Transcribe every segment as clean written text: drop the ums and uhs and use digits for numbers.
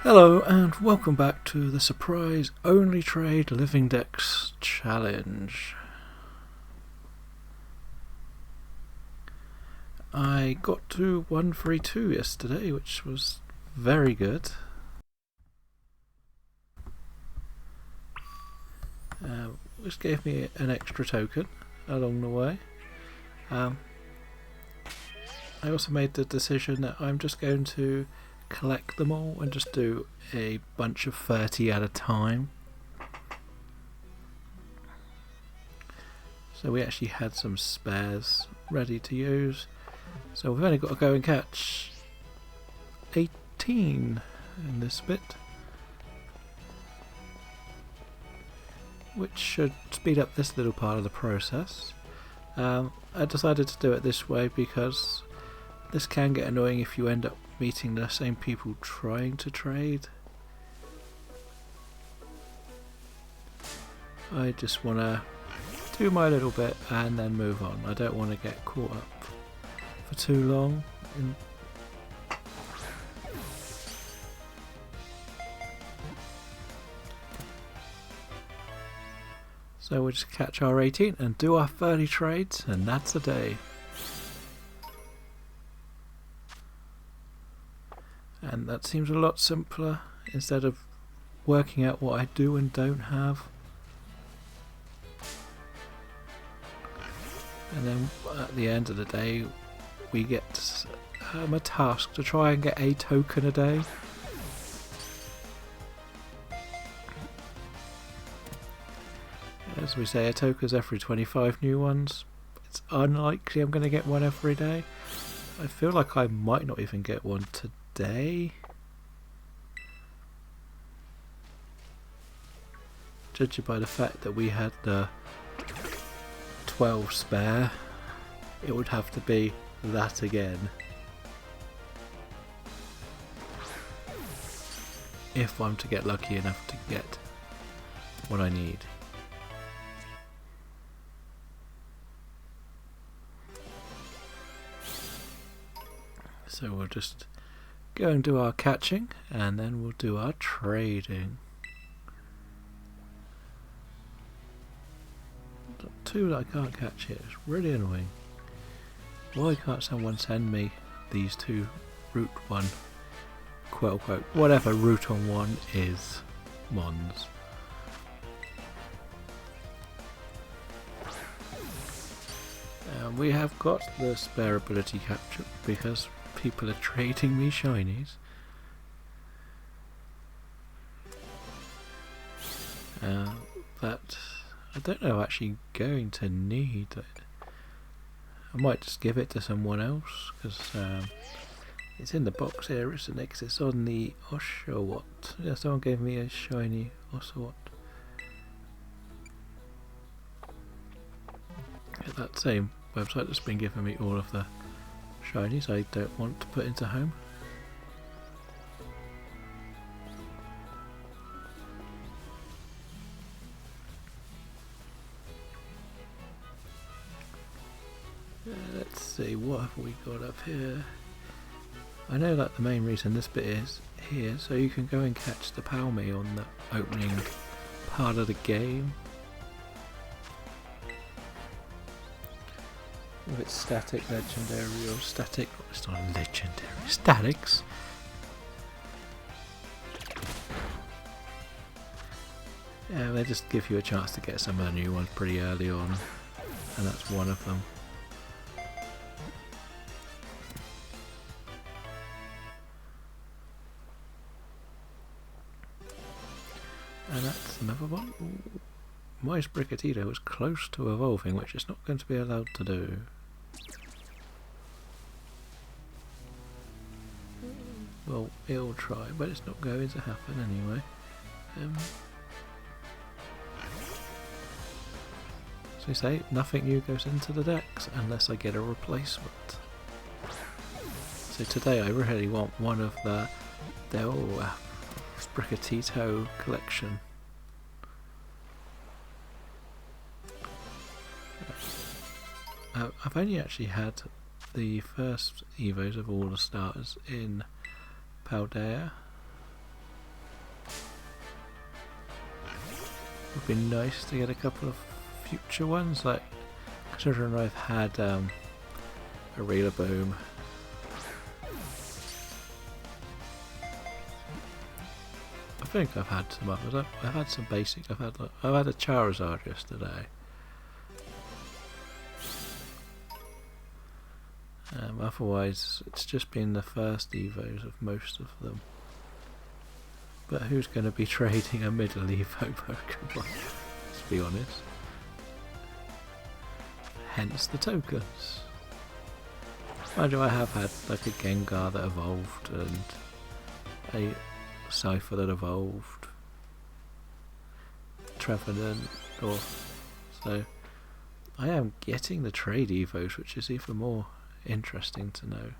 Hello and welcome back to the surprise only trade living decks challenge. I got to 132 yesterday, which was very good. Which gave me an extra token along the way. I also made the decision that I'm just going to collect them all and just do a bunch of 30 at a time. So we actually had some spares ready to use. So we've only got to go and catch 18 in this bit, which should speed up this little part of the process. I decided to do it this way because this can get annoying if you end up meeting the same people trying to trade. I just want to do my little bit and then move on. I don't want to get caught up for too long. So we'll just catch our 18 and do our 30 trades, and that's a day. And that seems a lot simpler instead of working out what I do and don't have. And then at the end of the day we get a task to try and get a token a day. As we say, a token's every 25 new ones. It's unlikely I'm going to get one every day. I feel like I might not even get one today. Judging by the fact that we had the 12 spare, it would have to be that again if I'm to get lucky enough to get what I need. So we'll just go and do our catching and then we'll do our trading. Two that I can't catch here. It's really annoying. Why can't someone send me these two route one, quote unquote, whatever route on one is, mons? We have got the spare ability capture because people are trading me shinies. But I don't know actually going to need it. I might just give it to someone else because it's in the box here, isn't it? 'Cause it's on the Oshawott. Yeah, someone gave me a shiny Oshawott. That same website that's been giving me all of the shinies I don't want to put into home. Let's see, what have we got up here? I know that the main reason this bit is here, so you can go and catch the Palmy on the opening part of the game. With its static, legendary, or static, it's not legendary, statics. Yeah, they just give you a chance to get some of the new ones pretty early on, and that's one of them. And that's another one. Ooh. My Sprigatito was close to evolving, which it's not going to be allowed to do. Well, it'll try, but it's not going to happen anyway. So we say, nothing new goes into the decks unless I get a replacement. So today I really want one of the Sprigatito collection. I've only actually had the first evos of all the starters in Paldea. Would be nice to get a couple of future ones, like considering I've had a Reeler Boom. I think I've had some others. I've had some basic. I've had a Charizard yesterday. Otherwise, it's just been the first Evos of most of them. But who's going to be trading a middle Evo Pokemon? Let's be honest. Hence the tokens. Mind you, I have had like a Gengar that evolved and a Cypher that evolved. Trevenant, or so. I am getting the trade Evos, which is even more interesting to know.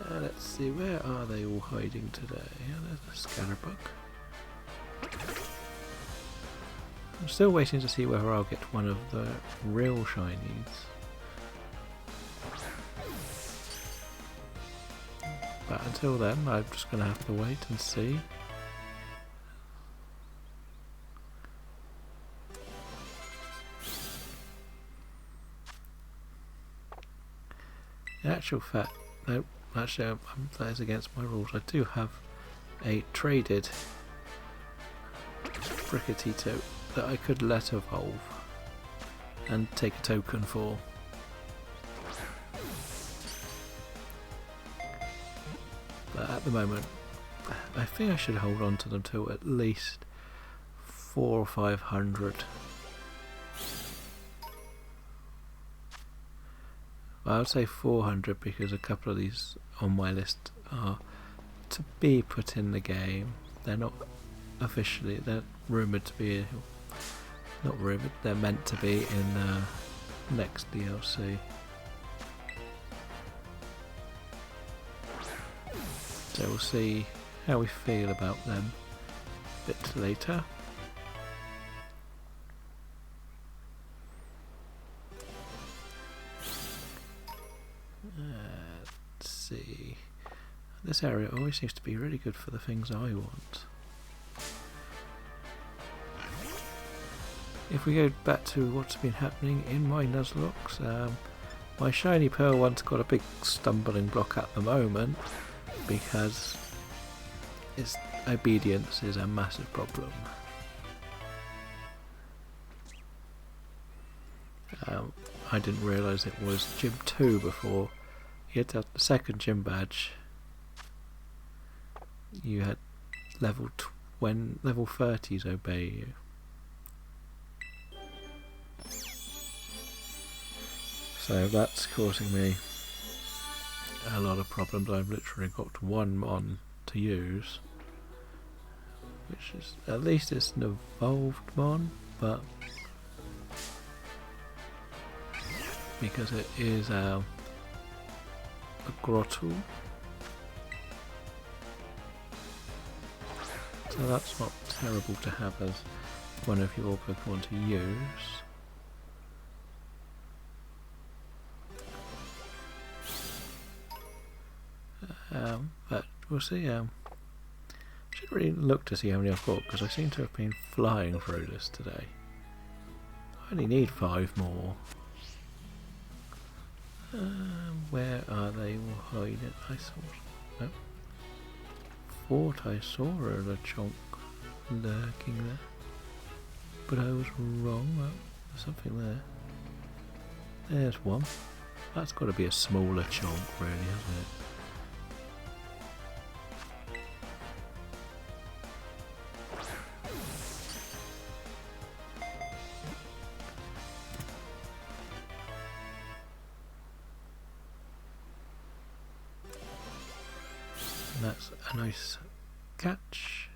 Let's see, where are they all hiding today? Yeah, there's a Scatterbug. I'm still waiting to see whether I'll get one of the real shinies. But until then, I'm just going to have to wait and see. In actual fact, no, actually that is against my rules. I do have a traded Brickatito that I could let evolve and take a token for. But at the moment, I think I should hold on to them till at least 400 or 500. I would say 400 because a couple of these on my list are to be put in the game. They're not officially, they're rumoured to be, not rumoured, they're meant to be in next DLC. So we'll see how we feel about them a bit later. Let's see. This area always seems to be really good for the things I want. If we go back to what's been happening in my Nuzlocke, my shiny pearl one's got a big stumbling block at the moment because its obedience is a massive problem. I didn't realise it was Gym 2 before. You had to have the second gym badge. You had level 30s obey you. So that's causing me a lot of problems. I've literally got one Mon to use, which is, at least it's an evolved Mon, but because it is a Grotto, so that's not terrible to have as one of your Pokemon to use. But we'll see. I should really look to see how many I've got because I seem to have been flying through this today. I only need 5 more. Where are they all hiding? I thought I saw a Lechonk lurking there, but I was wrong. Well, there's something there. There's one. That's got to be a smaller Lechonk, really, hasn't it? That's a nice catch.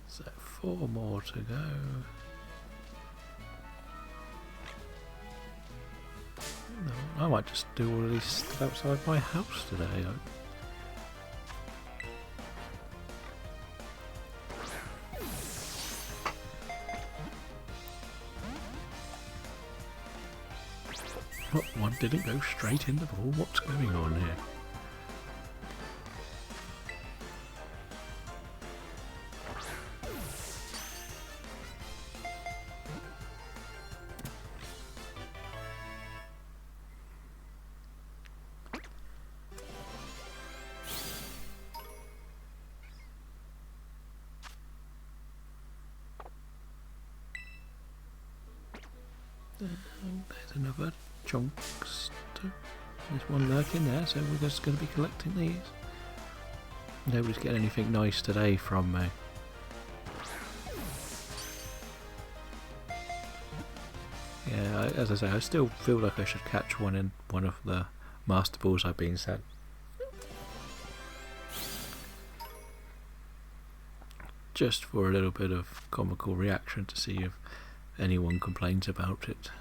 So 4 more to go. No, I might just do all of these outside my house today. What, one didn't go straight in the ball? What's going on here? There's another chunkster. There's one lurking there, so we're just going to be collecting these. Nobody's getting anything nice today from me. Yeah, as I say, I still feel like I should catch one in one of the Master Balls I've been sent. Just for a little bit of comical reaction to see if anyone complains about it.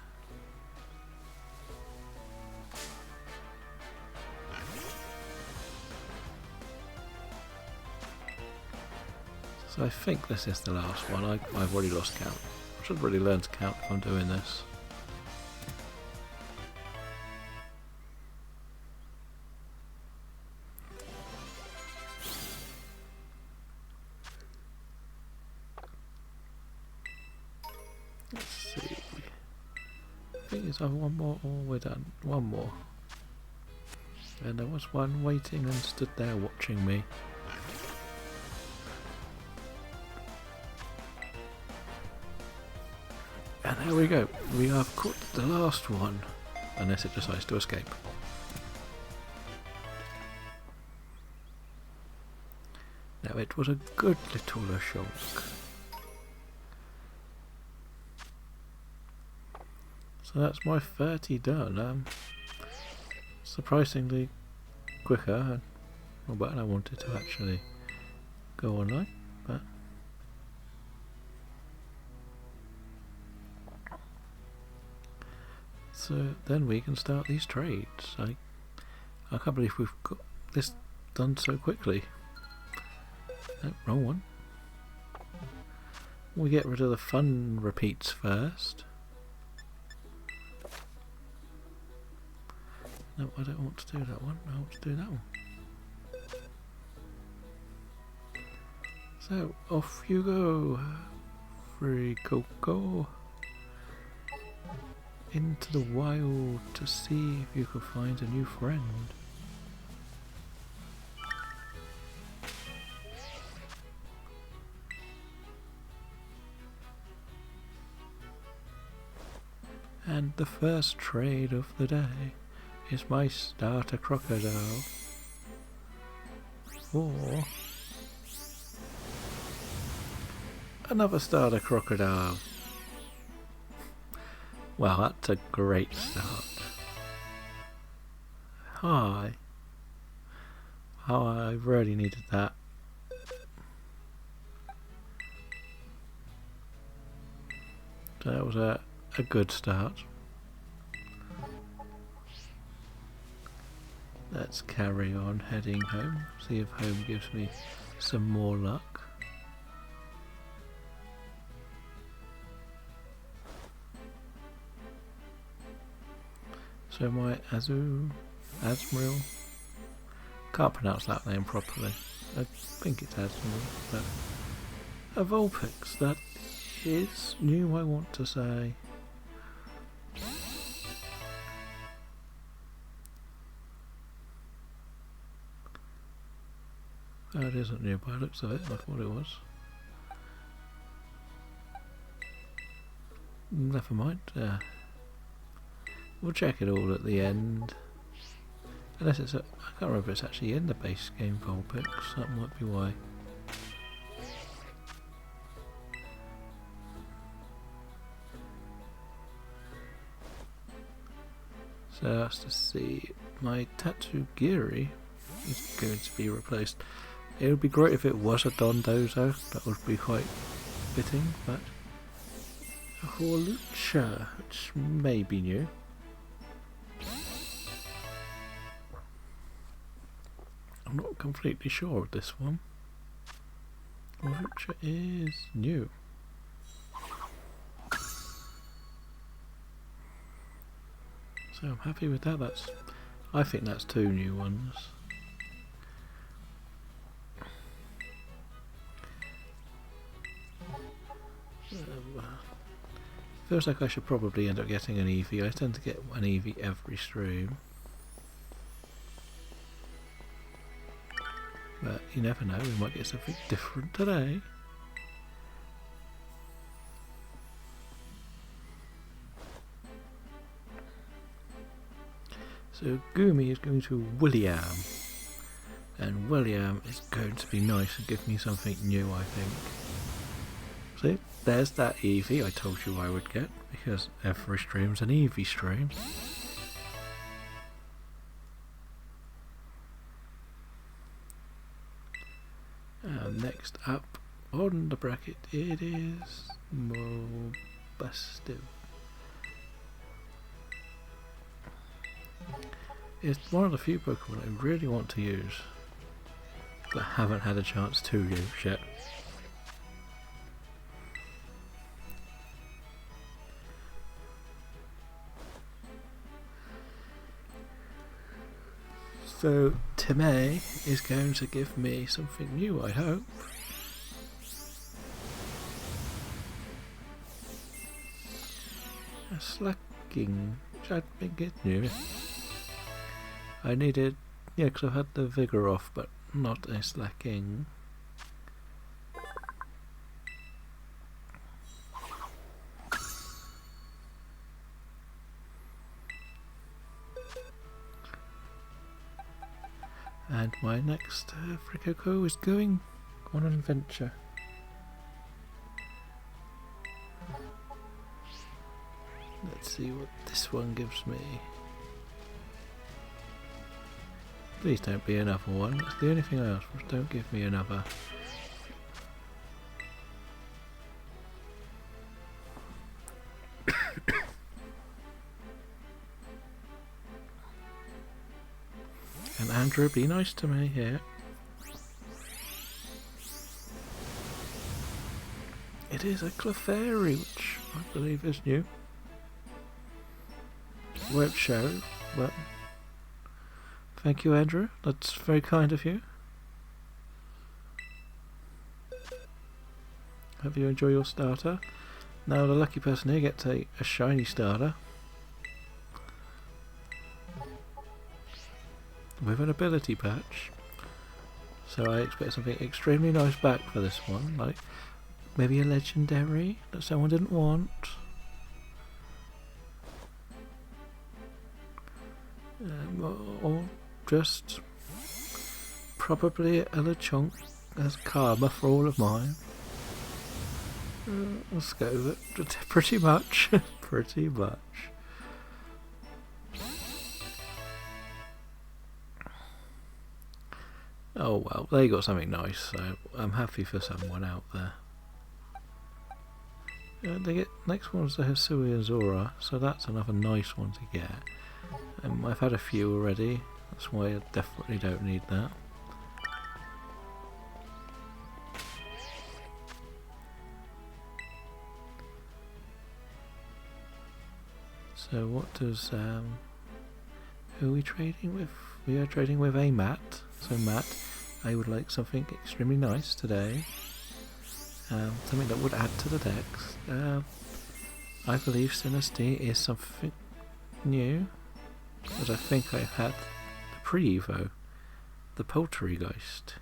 So I think this is the last one. I've already lost count. I should really learn to count if I'm doing this. Let's see. I think it's either one more or we're done. One more. And there was one waiting and stood there watching me. And there we go. We have caught the last one. Unless it decides to escape. Now it was a good little Lashonk. So that's my 30 done. Surprisingly quicker. Well, but I wanted to actually go online, but so then we can start these trades. I can't believe we've got this done so quickly. No, wrong one. We get rid of the fun repeats first. No, I don't want to do that one. I want to do that one. So, off you go. Free Coco. Into the wild to see if you can find a new friend. And the first trade of the day is my starter crocodile for another starter crocodile. Wow, that's a great start. Hi. Oh, I really needed that. So that was a good start. Let's carry on heading home, see if home gives me some more luck. So my Azrael, can't pronounce that name properly. I think it's Azrael, but a Vulpix, that is new, I want to say. Oh, it isn't new by the looks of it, I thought it was. Never mind, we'll check it all at the end. Unless it's I can't remember if it's actually in the base game Vulpix, that might be why. So that's to see, my Tatsugiri is going to be replaced. It would be great if it was a Dondozo, that would be quite fitting, but a Horlucha, which may be new. I'm not completely sure of this one. Horlucha is new. So I'm happy with that. I think that's 2 new ones. Feels like I should probably end up getting an Eevee. I tend to get an Eevee every stream. But you never know, we might get something different today. So Gumi is going to William. And William is going to be nice and give me something new, I think. See, there's that Eevee I told you I would get, because every stream's an Eevee stream. And next up on the bracket it is Mobustive. It's one of the few Pokemon I really want to use, but haven't had a chance to use yet. So Timay is going to give me something new, I hope. A Slacking, which I think is new. I needed, yeah, because I've had the Vigor off, but not a Slacking. And my next Frikoko is going on an adventure. Let's see what this one gives me. Please don't be another one. That's the only thing I ask for. Don't give me another. And Andrew, be nice to me here. It is a Clefairy, which I believe is new. Won't show, but thank you, Andrew. That's very kind of you. Hope you enjoy your starter. Now the lucky person here gets a shiny starter with an ability patch. So I expect something extremely nice back for this one, like maybe a legendary that someone didn't want. Or just probably a Lechonk as karma for all of mine. Let's go with it. Pretty much. Pretty much. Oh well, they got something nice, so I'm happy for someone out there. They get next one's the Hisui and Zora, so that's another nice one to get. I've had a few already, that's why I definitely don't need that. So what does who are we trading with? We are trading with a Matt. So Matt, I would like something extremely nice today. Something that would add to the decks. I believe Sinistea is something new. But I think I had the pre-evo, the Poltergeist.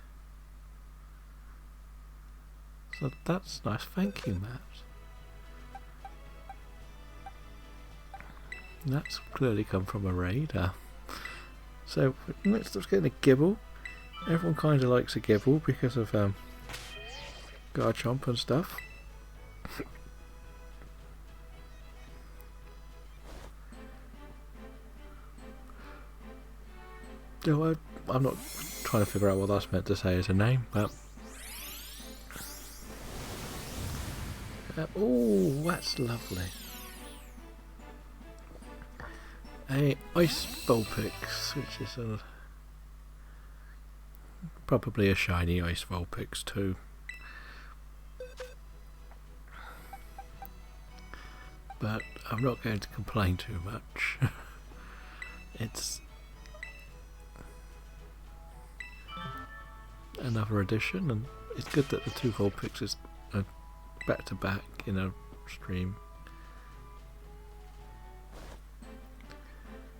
So that's nice, thank you, Matt. That's clearly come from a raid. So next up, getting a Gibble. Everyone kind of likes a Gibble because of Garchomp and stuff. So I'm not trying to figure out what that's meant to say as a name, but oh, that's lovely. A Ice Vulpix, which is probably a shiny Ice Vulpix too. But I'm not going to complain too much. It's another edition, and it's good that the two Vulpixes are back to back in a stream.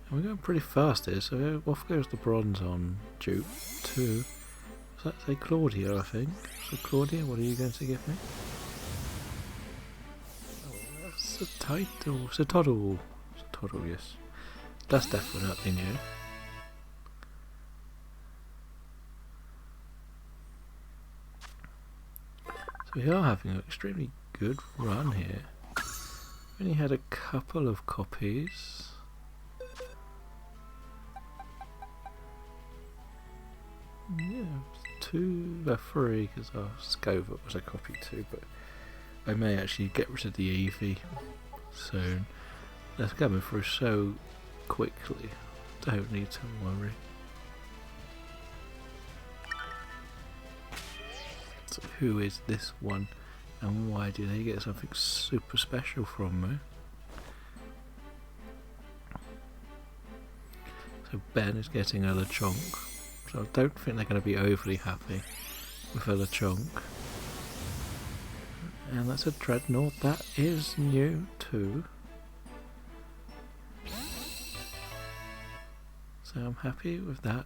And we're going pretty fast here, so off goes the bronze on Duke 2. Does that say Claudia, I think? So Claudia, what are you going to give me? It's a title. It's a toddle. It's a toddle, yes. That's definitely new. So we are having an extremely good run here. We only had a couple of copies. Yeah, three, because our Scovert was a copy too, but I may actually get rid of the Eevee soon. They're coming through so quickly, don't need to worry. So who is this one, and why do they get something super special from me? So Ben is getting a Lechonk, so I don't think they're going to be overly happy with a Lechonk. And that's a Dreadnought, that is new too. So I'm happy with that.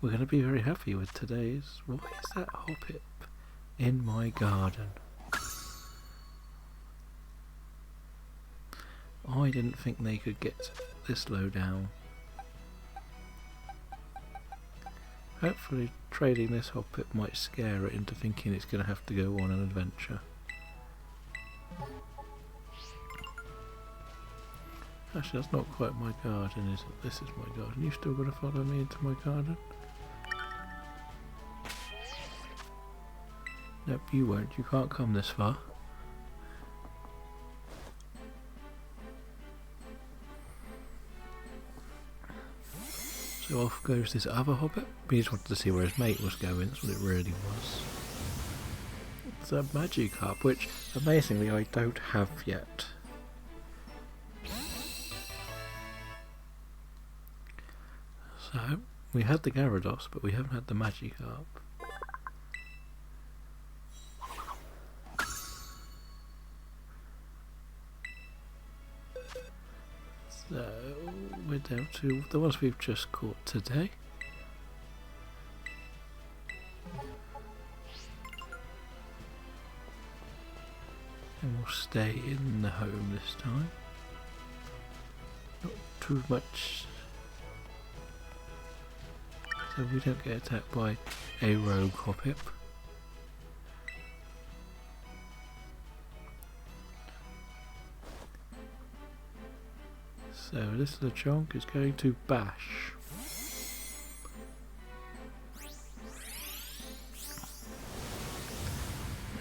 We're going to be very happy with today's. Why is that Hoppip in my garden? I didn't think they could get this low down. Hopefully trading this Hoppip might scare it into thinking it's going to have to go on an adventure. Actually, that's not quite my garden, is it? This is my garden. You still going to follow me into my garden? Nope, you won't. You can't come this far. So off goes this other Hobbit. We just wanted to see where his mate was going. That's what it really was. It's a Magikarp, which amazingly I don't have yet. So we had the Gyarados, but we haven't had the Magikarp. So we're down to the ones we've just caught today. And we'll stay in the home this time. Not too much, so we don't get attacked by a rogue Hoppip. So this Lechonk is going to bash.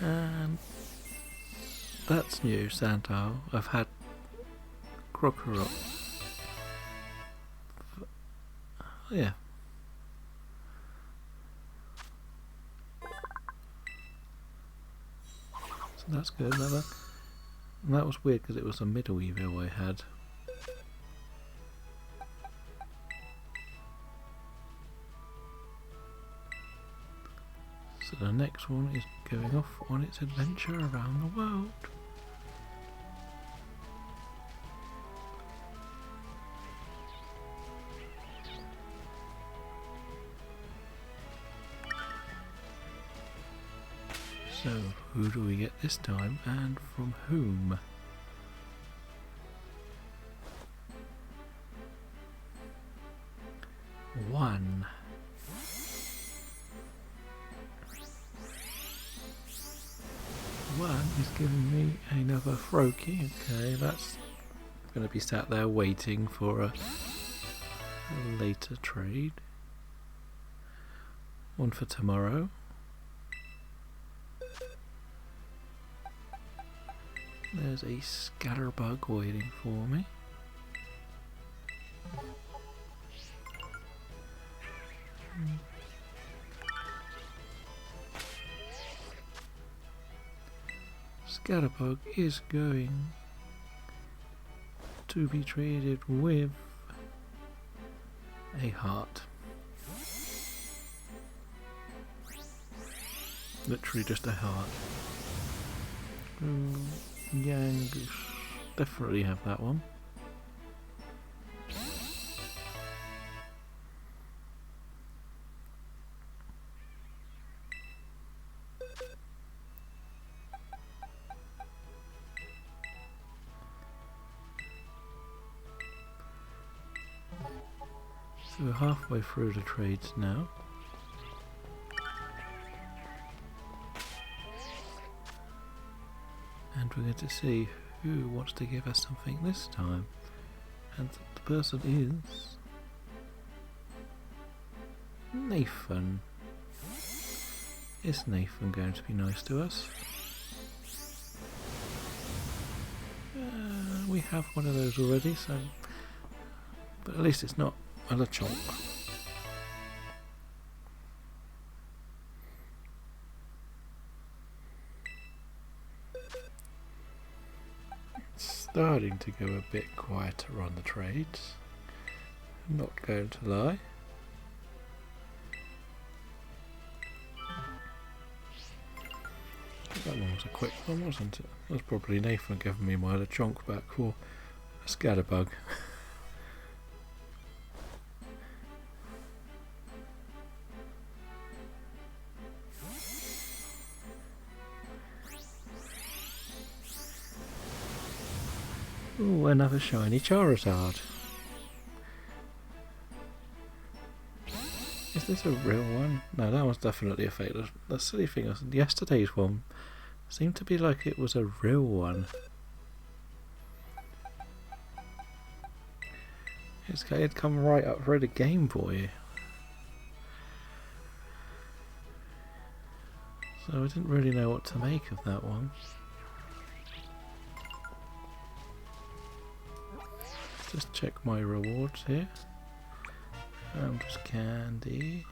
And that's new, Sandile. I've had Krokorok. Yeah. So that's good. And that was weird because it was a middle Evo I had. So the next one is going off on its adventure around the world. So who do we get this time, and from whom? One. One is giving me another Froakie. Okay, that's going to be sat there waiting for a later trade. One for tomorrow. There's a Scatterbug waiting for me. Scatterbug is going to be traded with a heart. Literally just a heart. Yang, definitely have that one. So we're halfway through the trades now. And we're going to see who wants to give us something this time. And the person is Nathan. Is Nathan going to be nice to us? We have one of those already, so... But at least it's not a Lechonk. It's starting to go a bit quieter on the trades. I'm not going to lie. That one was a quick one, wasn't it? That was probably Nathan giving me my Lechonk back for a Scatterbug. Ooh, another shiny Charizard. Is this a real one? No, that one's definitely a fake. The silly thing is, yesterday's one seemed to be like it was a real one. It had come right up through the Game Boy. So I didn't really know what to make of that one. Just check my rewards here. Just candy.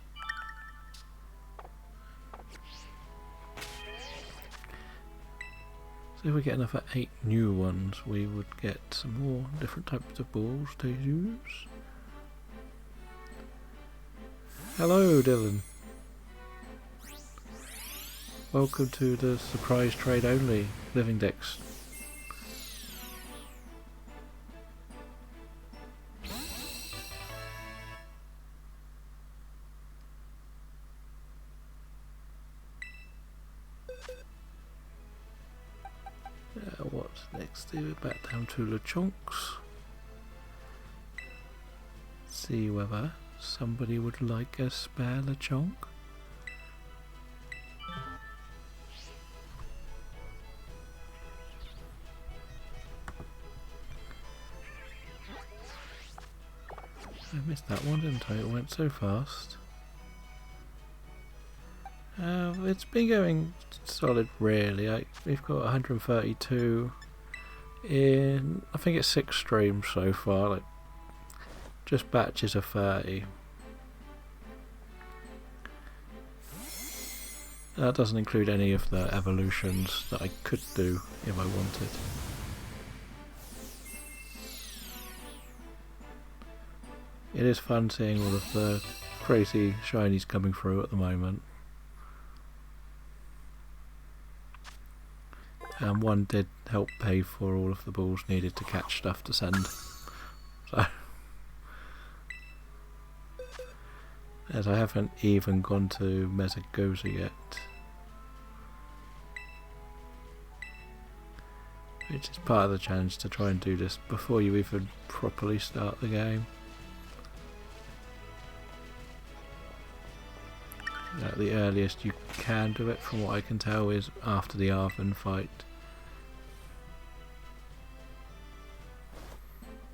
So if we get another 8 new ones, we would get some more different types of balls to use. Hello, Dylan. Welcome to the surprise trade only living decks. What's next? We're back down to Lechonks. See whether somebody would like a spare Lechonk. I missed that one, didn't I? It went so fast. It's been going solid, really. We've got 132 in, I think it's 6 streams so far, like just batches of 30. That doesn't include any of the evolutions that I could do if I wanted. It is fun seeing all of the crazy shinies coming through at the moment. And one did help pay for all of the balls needed to catch stuff to send. So, as I haven't even gone to Mesagoza yet. Which is part of the challenge, to try and do this before you even properly start the game. The earliest you can do it, from what I can tell, is after the Arven fight.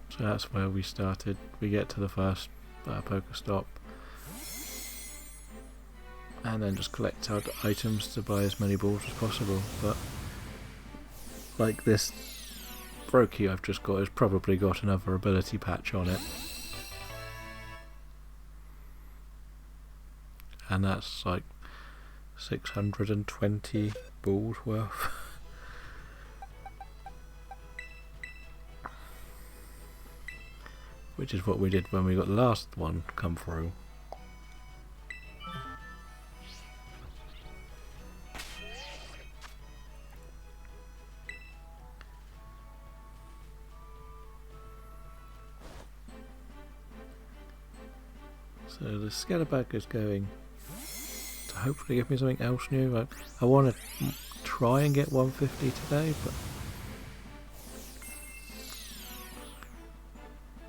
So that's where we started. We get to the first Pokestop, and then just collect our items to buy as many balls as possible. But like this Brokey I've just got has probably got another ability patch on it. And that's like 620 balls worth. which is what we did when we got the last one come through. So the Scatterbug is going to hopefully give me something else new. I want to try and get 150 today, but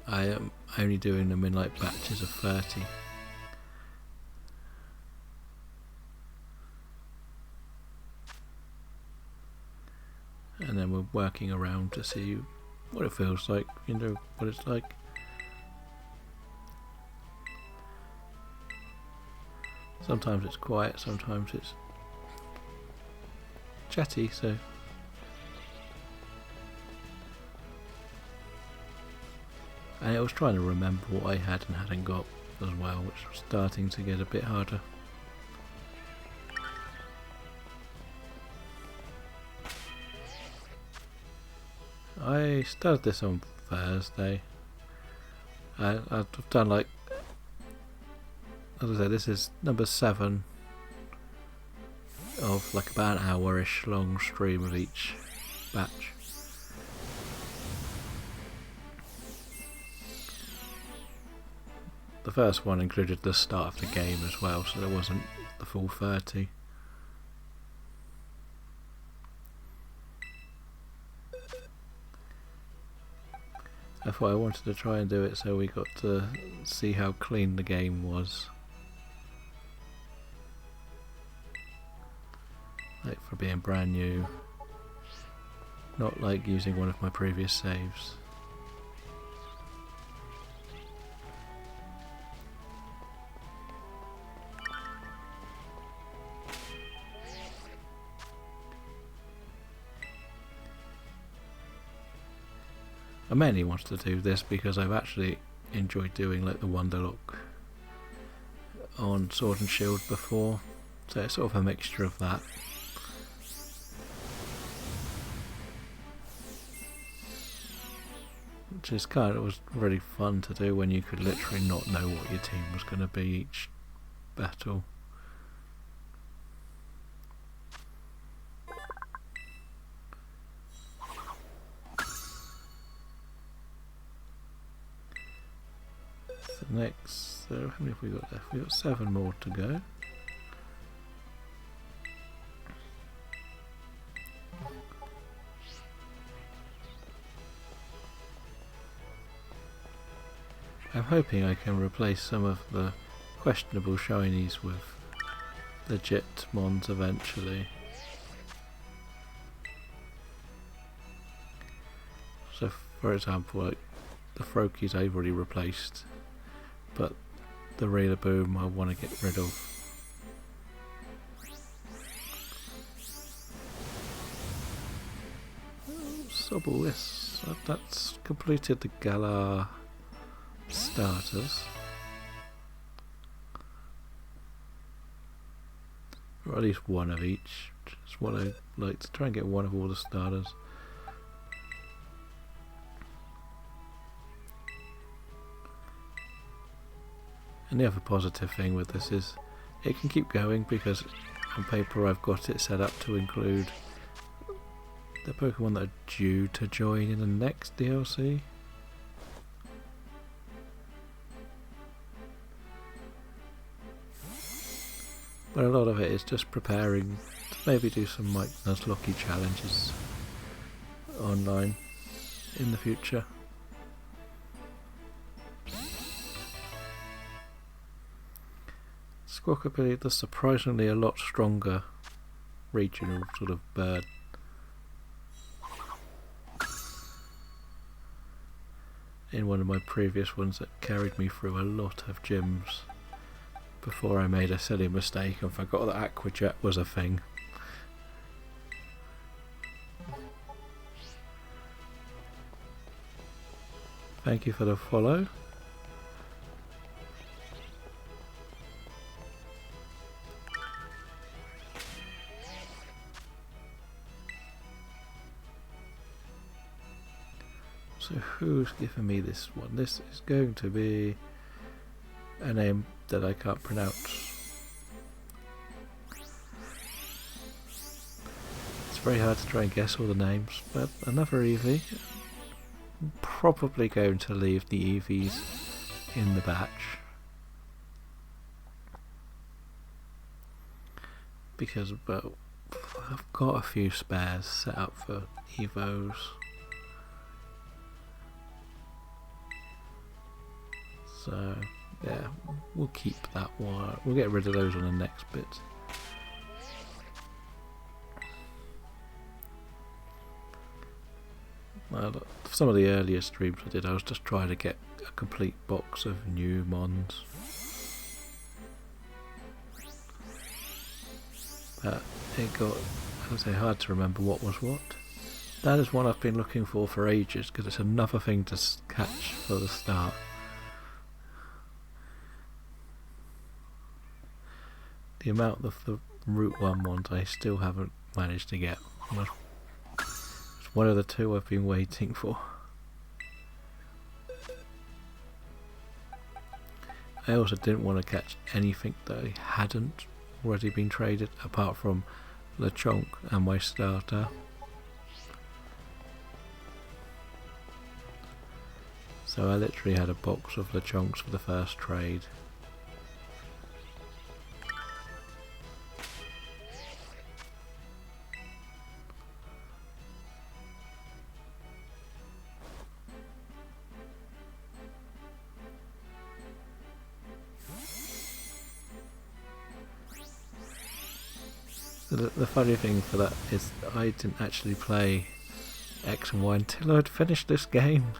I am only doing them in like batches of 30. And then we're working around to see what it feels like, you know, what it's like. Sometimes it's quiet, sometimes it's chatty, so and I was trying to remember what I had and hadn't got as well, which was starting to get a bit harder. I started this on Thursday. I've done like, as I said, this is number 7 of like about an hour-ish long stream of each batch. The first one included the start of the game as well, so there wasn't the full 30. I thought I wanted to try and do it so we got to see how clean the game was. Like for being brand new, not like using one of my previous saves. I mainly wanted to do this because I've actually enjoyed doing like the Wonderlock on Sword and Shield before, so it's sort of a mixture of that. Which is kind of was really fun to do when you could literally not know what your team was going to be each battle. So next, so how many have we got left? We've got 7 more to go. I'm hoping I can replace some of the questionable shinies with legit mons eventually. So for example, like the Froakies I've already replaced, but the Rillaboom I want to get rid of. Sobble, that's completed the Galar starters, or at least one of each. Just what I like to try and get one of all the starters. And the other positive thing with this is it can keep going because on paper I've got it set up to include the Pokemon that are due to join in the next DLC. But a lot of it is just preparing to maybe do some Mike Nuzlocke challenges online in the future. Squawkabilly, the surprisingly a lot stronger regional sort of bird. In one of my previous ones that carried me through a lot of gyms before I made a silly mistake and forgot that Aqua Jet was a thing. Thank you for the follow. So who's giving me this one? This is going to be a name that I can't pronounce. It's very hard to try and guess all the names, but another Eevee. I'm probably going to leave the Eevees in the batch, because well, I've got a few spares set up for Evos. So yeah, we'll keep that one. We'll get rid of those on the next bit. Some of the earlier streams I did, I was just trying to get a complete box of new mons. But it got, I would say, hard to remember what was what. That is one I've been looking for ages, because it's another thing to catch for the start. The amount of the Route 1 ones I still haven't managed to get. It's one of the two I've been waiting for. I also didn't want to catch anything that hadn't already been traded, apart from Lechonk and my starter. So I literally had a box of Lechonks for the first trade. The funny thing for that is that I didn't actually play X and Y until I'd finished this game.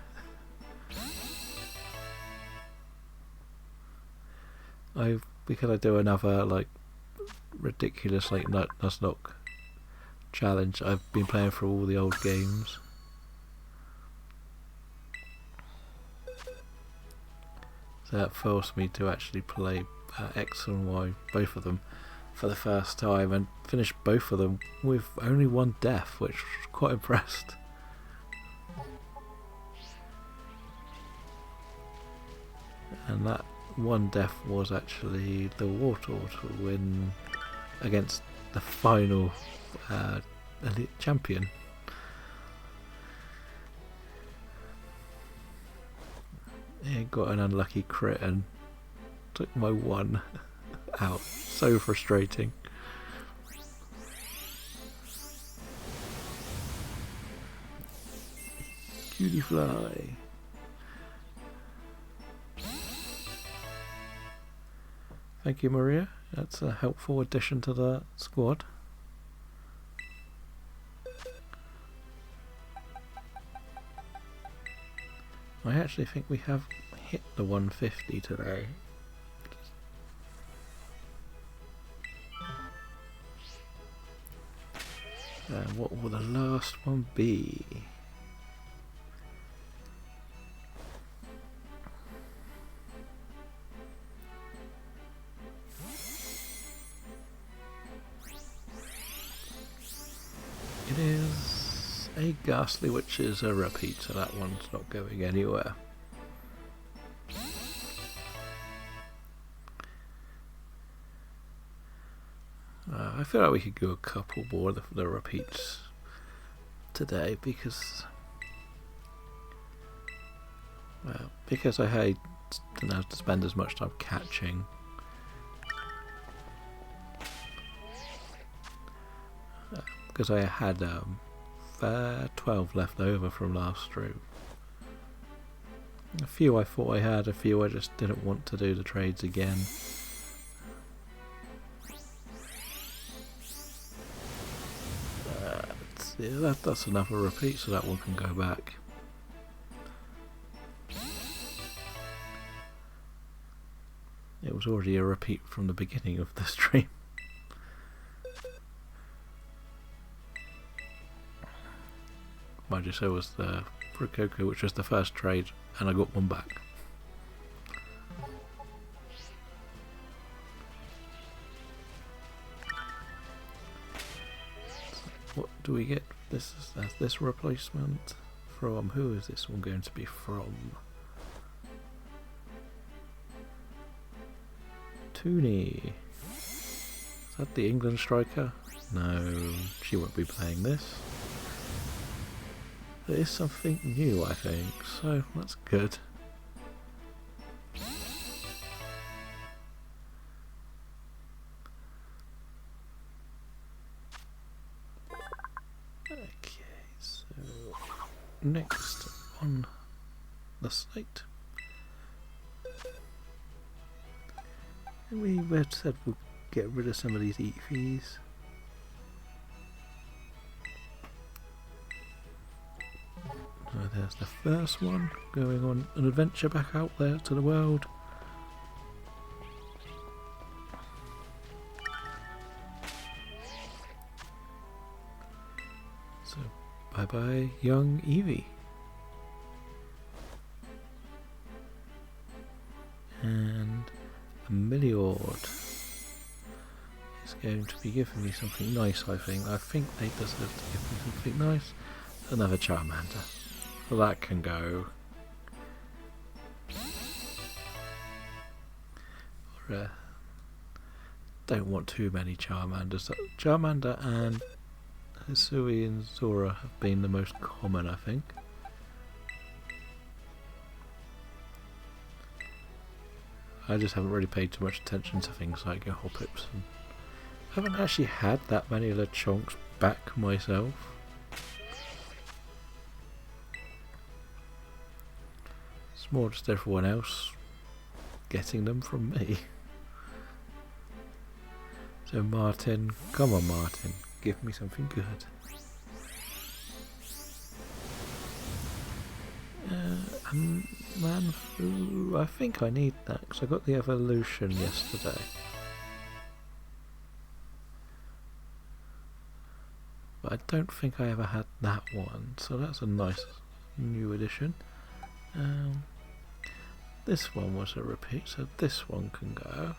Because I do another like ridiculous like Nuzlocke challenge, I've been playing through all the old games. So that forced me to actually play X and Y, both of them, for the first time, and finished both of them with only one death, which was quite impressed. And that one death was actually the Wartortle to win against the final elite champion. It got an unlucky crit and took my one out. So frustrating. Cutie fly. Thank you, Maria. That's a helpful addition to the squad. I actually think we have hit the 150 today. What will the last one be? It is a Ghastly, which is a repeat, so that one's not going anywhere. I feel like we could go a couple more of the repeats today, because I didn't have to spend as much time catching. Because I had 12 left over from last stream. A few I thought I had, a few I just didn't want to do the trades again. Yeah, that's another repeat, so that one can go back. It was already a repeat from the beginning of the stream. Mind you, so was the Frikoko, which was the first trade, and I got one back. What do we get? This replacement from? Who is this one going to be from? Tooney. Is that the England striker? No, she won't be playing this. There is something new, I think, so that's good. Okay, so next on the slate, we said we'll get rid of some of these EVs. There's the first one, going on an adventure back out there to the world. So, bye bye young Eevee. And a Milliord is going to be giving me something nice, I think. I think they deserve to give me something nice. Another Charmander. Well, that can go. Or, don't want too many Charmanders. Charmander and Hisui and Zora have been the most common, I think. I just haven't really paid too much attention to things like your Hoppips. I haven't actually had that many of the Chonks back myself. It's more just everyone else getting them from me. So Martin, come on Martin, give me something good. Manfu, I think I need that because I got the evolution yesterday. But I don't think I ever had that one, so that's a nice new addition. This one was a repeat, so this one can go.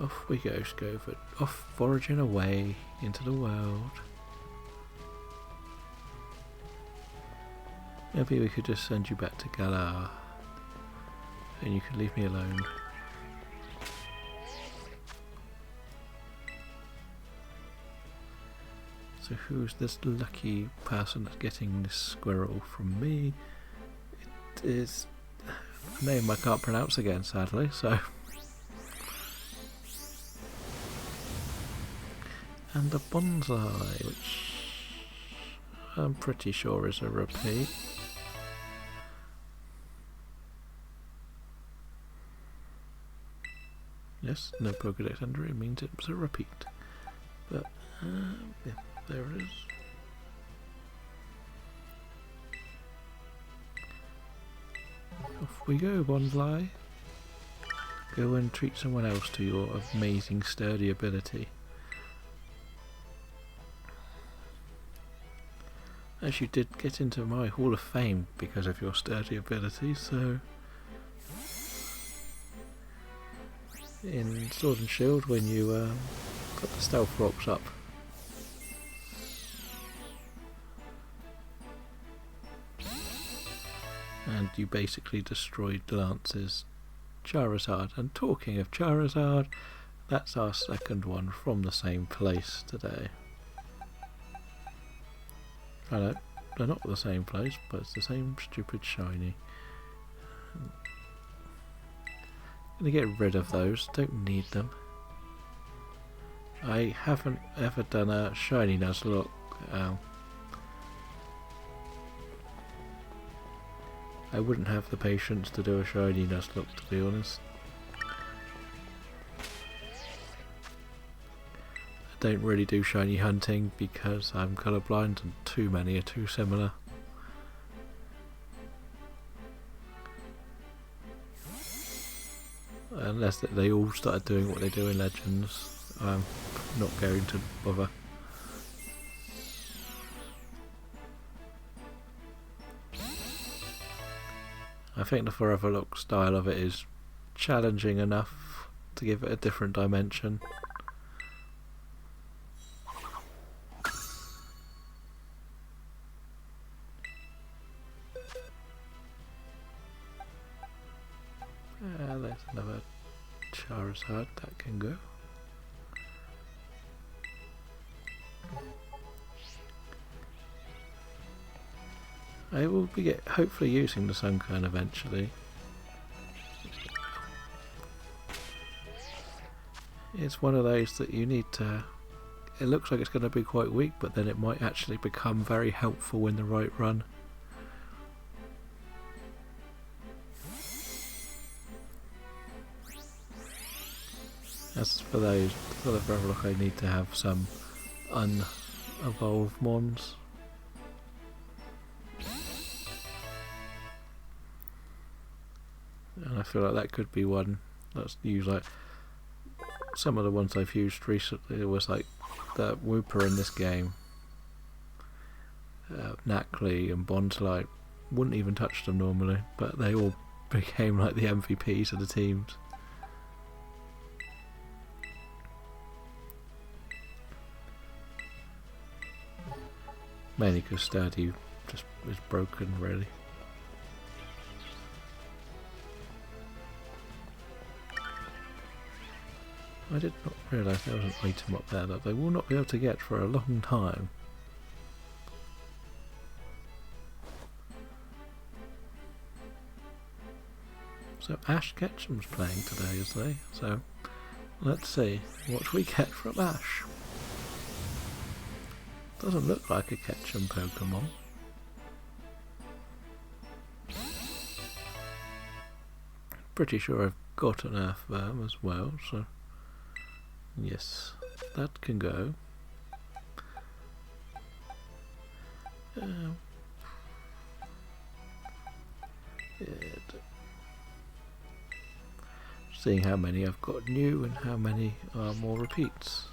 Off we go, Scovert. Off foraging away into the world. Maybe we could just send you back to Galar and you could leave me alone. So who's this lucky person that's getting this squirrel from me? It is a name I can't pronounce again, sadly, so... And a bonsai, which I'm pretty sure is a repeat. Yes, no Pokedex under it means it was a repeat. But, yeah, there it is. Off we go, bonsai. Go and treat someone else to your amazing sturdy ability. As you did get into my Hall of Fame because of your sturdy ability, so... In Sword and Shield when you got the stealth rocks up. And you basically destroyed Lance's Charizard. And talking of Charizard, that's our second one from the same place today. I know, they're not the same place, but it's the same stupid shiny. Gonna get rid of those, don't need them. I haven't ever done a shiny Nuzlocke. I wouldn't have the patience to do a shiny Nuzlocke, to be honest. I don't really do shiny hunting because I'm colourblind and too many are too similar. Unless they all started doing what they do in Legends, I'm not going to bother. I think the Forever Look style of it is challenging enough to give it a different dimension. Charizard, that can go. I will be hopefully using the Sunkern eventually. It's one of those that you need to... It looks like it's going to be quite weak, but then it might actually become very helpful in the right run. As for those, for the Gravelock, I need to have some unevolved mons. And I feel like that could be one that's used. Like some of the ones I've used recently was like the Wooper in this game, Knackley and Bonslight. Wouldn't even touch them normally, but they all became like the MVPs of the teams. Mainly because Sturdy just is broken, really. I did not realise there was an item up there that they will not be able to get for a long time. So Ash Ketchum's playing today, is they? So let's see what we get from Ash. Doesn't look like a Ketchum Pokemon. Pretty sure I've got an Earthworm as well, so yes, that can go. Seeing how many I've got new and how many are more repeats.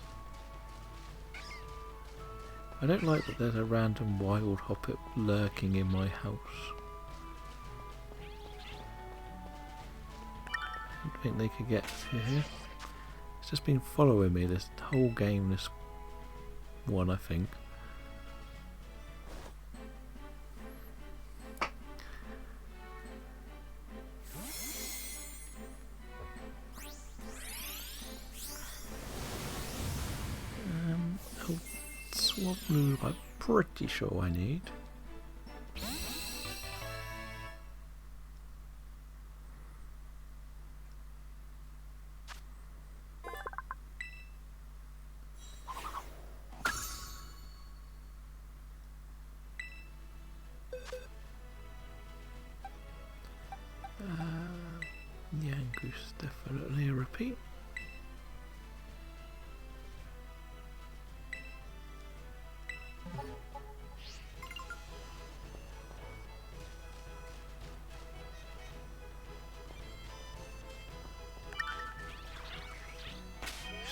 I don't like that there's a random wild hoppet lurking in my house. I don't think they could get to here. It's just been following me this whole game, this one, I think. Swap move, I'm pretty sure I need. Yangoose, definitely a repeat.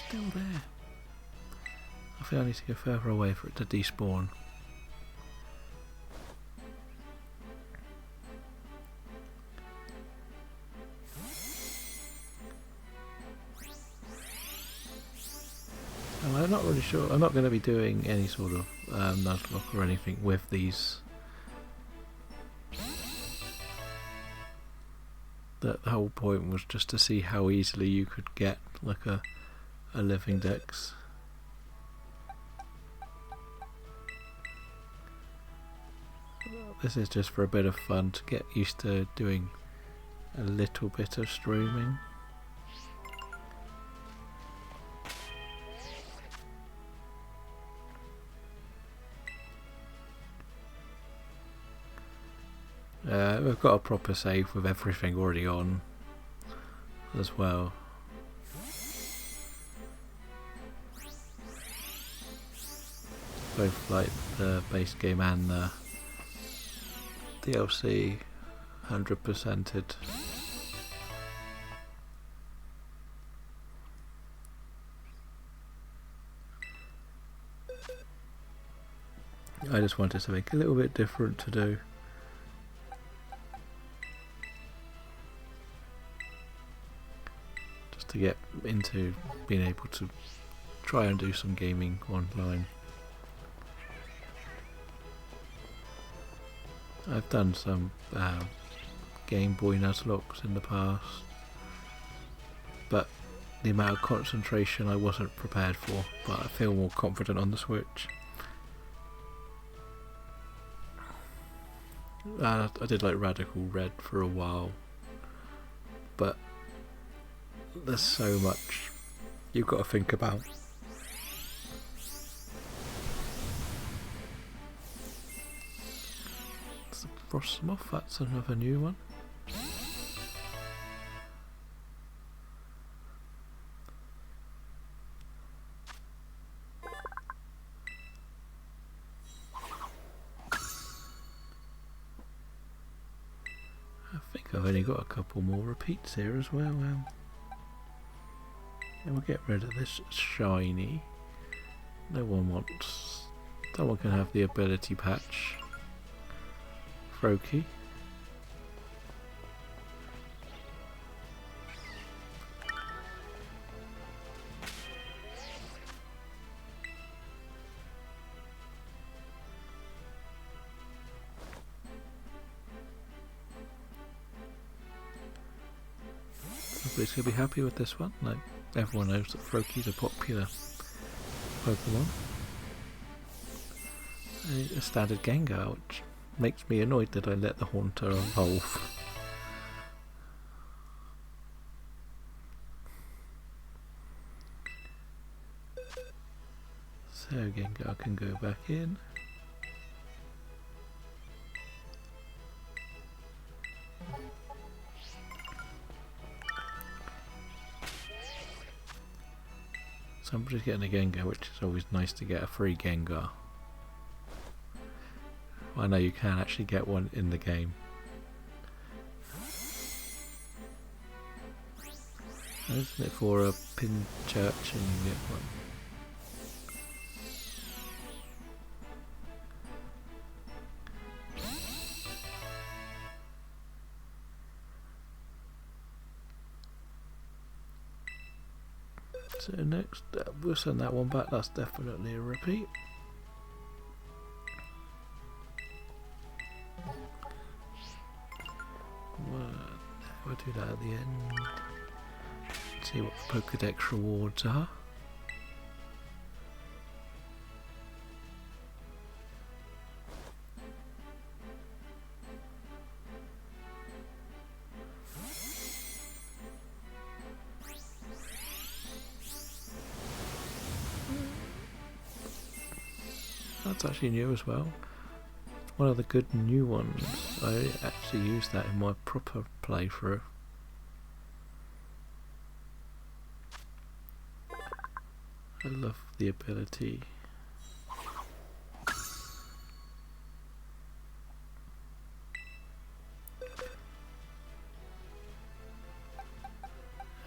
Still there. I think I need to go further away for it to despawn. I'm not really sure. I'm not going to be doing any sort of Nuzlocke or anything with these. The whole point was just to see how easily you could get like a living dex. This is just for a bit of fun to get used to doing a little bit of streaming. We've got a proper save with everything already on as well. Both like the base game and the DLC 100%ed. I just wanted something a little bit different to do. Just to get into being able to try and do some gaming online. I've done some Game Boy Nuzlocks in the past, but the amount of concentration I wasn't prepared for, but I feel more confident on the Switch. I did like Radical Red for a while, but there's so much you've got to think about. It's the Frostmoth, that's another new one. I think I've only got a couple more repeats here as well. And we'll get rid of this shiny. No one can have the ability patch. Froakie. Everybody's going to be happy with this one. Like, everyone knows that Froakie's a popular Pokemon. A standard Gengar, which makes me annoyed that I let the Haunter evolve. So Gengar can go back in. Somebody's getting a Gengar, which is always nice to get a free Gengar. I know you can actually get one in the game. Isn't it for a pin church and you get one? So next, we'll send that one back. That's definitely a repeat. We'll do that at the end. See what the Pokedex rewards are. That's actually new as well. One of the good new ones. I actually used that in my proper playthrough. I love the ability.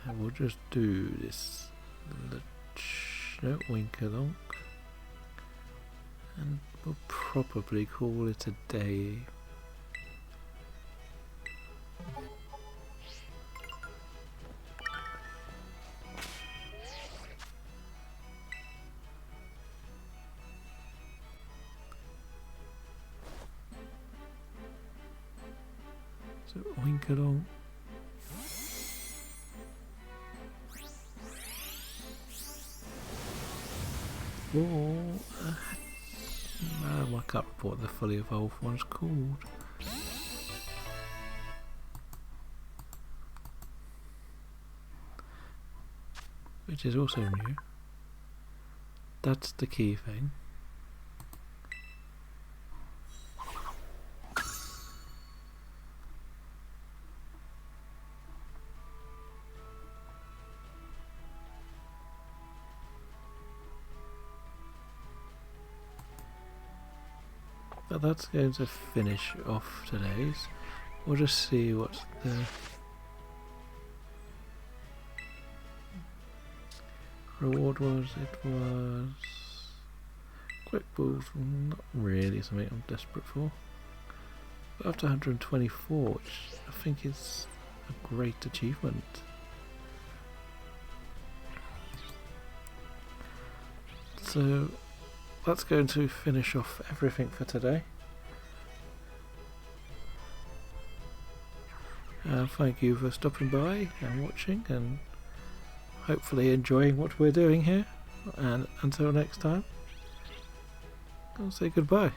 And we'll just do this Winkalonk. And we'll probably call it a day. So Winkalonk. I can't report the fully evolved one's called. Which is also new. That's the key thing. But that's going to finish off today's. We'll just see what the reward was. It was quick balls, not really something I'm desperate for. But after 124, which I think is a great achievement. So that's going to finish off everything for today. Thank you for stopping by and watching, and hopefully enjoying what we're doing here. And until next time, I'll say goodbye.